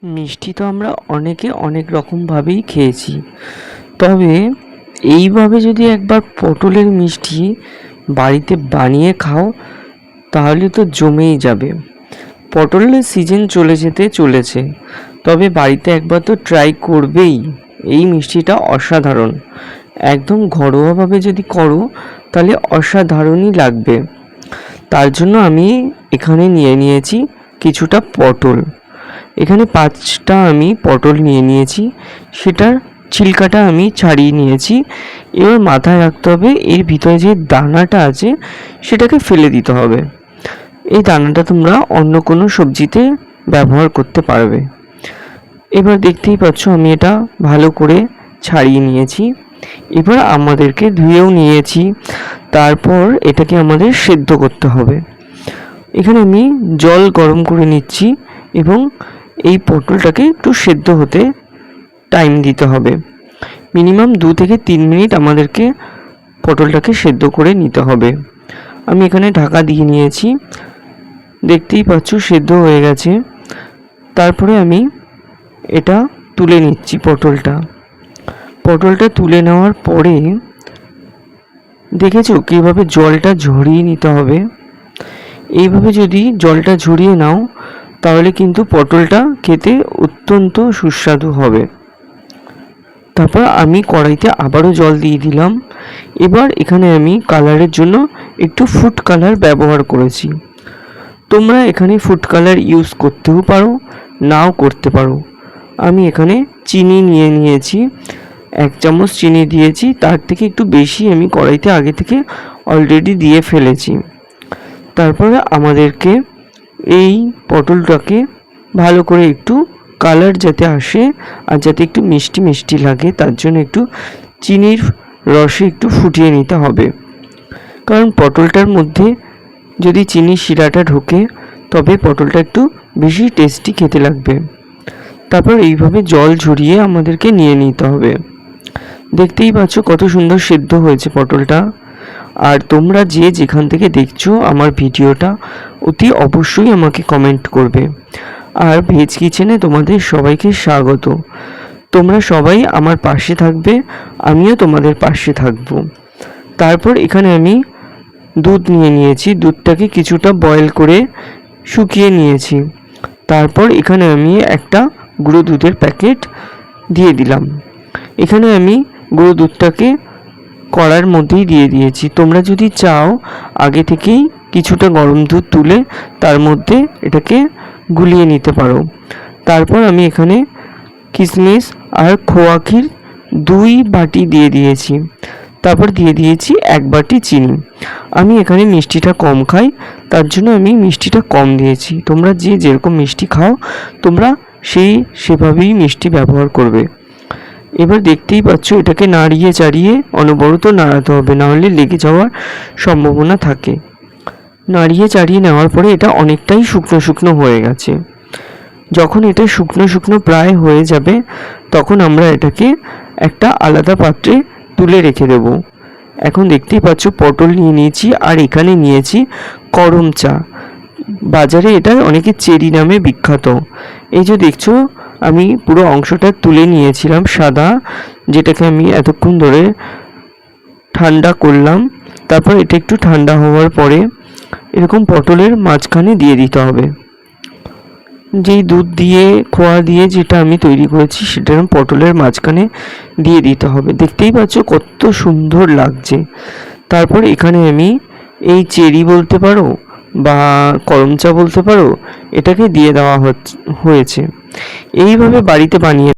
মিষ্টি তো আমরা অনেকে অনেক রকমভাবেই খেয়েছি, তবে এইভাবে যদি একবার পটলের মিষ্টি বাড়িতে বানিয়ে খাও তাহলে তো জমেই যাবে। পটলের সিজন চলে যেতে চলেছে, তবে বাড়িতে একবার তো ট্রাই করবেই। এই মিষ্টিটা অসাধারণ, একদম ঘরোয়াভাবে যদি করো তাহলে অসাধারণই লাগবে। তার জন্য আমি এখানে নিয়ে নিয়েছি কিছুটা পটল। এখানে 5টা আমি পটল নিয়ে নিয়েছি, সেটার ছিলকাটা আমি ছাড়িয়ে নিয়েছি। এবার মাথায় রাখতে হবে এর ভিতরে যে দানাটা আছে সেটাকে ফেলে দিতে হবে। এই দানাটা তোমরা অন্য কোনো সবজিতে ব্যবহার করতে পারবে। এবার দেখতেই পাচ্ছ আমি এটা ভালো করে ছাড়িয়ে নিয়েছি। এবার আমাদেরকে ধুয়েও নিয়েছি, তারপর এটাকে আমাদের সেদ্ধ করতে হবে। এখানে আমি জল গরম করে নিচ্ছি এবং এই পটলটাকে একটু সেদ্ধ হতে টাইম দিতে হবে। মিনিমাম 2 থেকে 3 মিনিট আমাদেরকে পটলটাকে সেদ্ধ করে নিতে হবে। আমি এখানে ঢাকা দিয়ে নিয়েছি, দেখতেই পাচ্ছ সেদ্ধ হয়ে গেছে। তারপরে আমি এটা তুলে নিচ্ছি। পটলটা তুলে নেওয়ার পরে দেখেছো কীভাবে জলটা ঝরিয়ে নিতে হবে। এইভাবে যদি জলটা ঝরিয়ে নাও তাহলে কিন্তু পটলটা খেতে অত্যন্ত সুস্বাদু হবে। তারপর আমি কড়াইতে আবারও জল দিয়ে দিলাম। এবার এখানে আমি কালারের জন্য একটু ফুড কালার ব্যবহার করেছি। তোমরা এখানে ফুড কালার ইউজ করতেও পারো, নাও করতে পারো। আমি এখানে চিনি নিয়ে নিয়েছি, 1 চামচ চিনি দিয়েছি। তার থেকে একটু বেশি আমি কড়াইতে আগে থেকে অলরেডি দিয়ে ফেলেছি। তারপরে আমাদেরকে এই পটলটাকে ভালো করে একটু কালার যাতে আসে আর যাতে একটু মিষ্টি মিষ্টি লাগে, তার জন্য একটু চিনির রসে একটু ফুটিয়ে নিতে হবে। কারণ পটলটার মধ্যে যদি চিনির শিরাটা ঢোকে তবে পটলটা একটু বেশি টেস্টি খেতে লাগবে। তারপর এইভাবে জল ঝরিয়ে আমাদেরকে নিয়ে নিতে হবে। দেখতেই পাচ্ছ কত সুন্দর সেদ্ধ হয়েছে পটলটা। আর তোমরা যে যেখান থেকে দেখছো আমার ভিডিওটা অতি অবশ্যই আমাকে কমেন্ট করবে। আর ভেজ কিচেনে তোমাদের সবাইকে স্বাগত। তোমরা সবাই আমার পাশে থাকবে, আমিও তোমাদের পাশে থাকবো। তারপর এখানে আমি দুধ নিয়ে নিয়েছি, দুধটাকে কিছুটা বয়েল করে শুকিয়ে নিয়েছি। তারপর এখানে আমি একটা গুঁড়ো দুধের প্যাকেট দিয়ে দিলাম। এখানে আমি গুঁড়ো দুধটাকে কড়ার মধ্যেই দিয়ে দিয়েছি। তোমরা যদি চাও আগে থেকেই কিছুটা গরম দুধ তুলে তার মধ্যে এটাকে গুলিয়ে নিতে পারো। তারপর আমি এখানে কিশমিশ আর খোয়া ক্ষীর 2 বাটি দিয়ে দিয়েছি। তারপর দিয়ে দিয়েছি 1 বাটি চিনি। আমি এখানে মিষ্টিটা কম খাই, তার জন্য আমি মিষ্টিটা কম দিয়েছি। তোমরা যে যেরকম মিষ্টি খাও তোমরা সেভাবেই মিষ্টি ব্যবহার করবে। এবার দেখতেই পাচ্ছ এটাকে নাড়িয়ে চাড়িয়ে অনবরত নাড়াতে হবে, নাহলে লেগে যাওয়ার সম্ভাবনা থাকে। নাড়িয়ে চাড়িয়ে নেওয়ার পরে এটা অনেকটাই শুকনো শুকনো হয়ে গেছে। যখন এটা শুকনো শুকনো প্রায় হয়ে যাবে তখন আমরা এটাকে একটা আলাদা পাত্রে তুলে রেখে দেব। এখন দেখতেই পাচ্ছ পটল নিয়ে নিয়েছি আর এখানে নিয়েছি করম চা। বাজারে এটা অনেকে চেরি নামে বিখ্যাত। এই যে দেখছো আমি পুরো অংশটা তুলে নিয়েছিলাম সাদা, যেটাকে আমি এতক্ষণ ধরে ঠান্ডা করলাম। তারপর এটা একটু ঠান্ডা হওয়ার পরে এরকম পটলের মাঝখানে দিয়ে দিতে হবে। যেই দুধ দিয়ে খোয়া দিয়ে যেটা আমি তৈরি করেছি সেটা পটলের মাঝখানে দিয়ে দিতে হবে। দেখতেই পাচ্ছ কত সুন্দর লাগছে। তারপর এখানে আমি এই চেরি বলতে পারো বা করম চা বলতে পারো, এটাকে দিয়ে দেওয়া হয়েছে। এইভাবে বাড়িতে বানিয়ে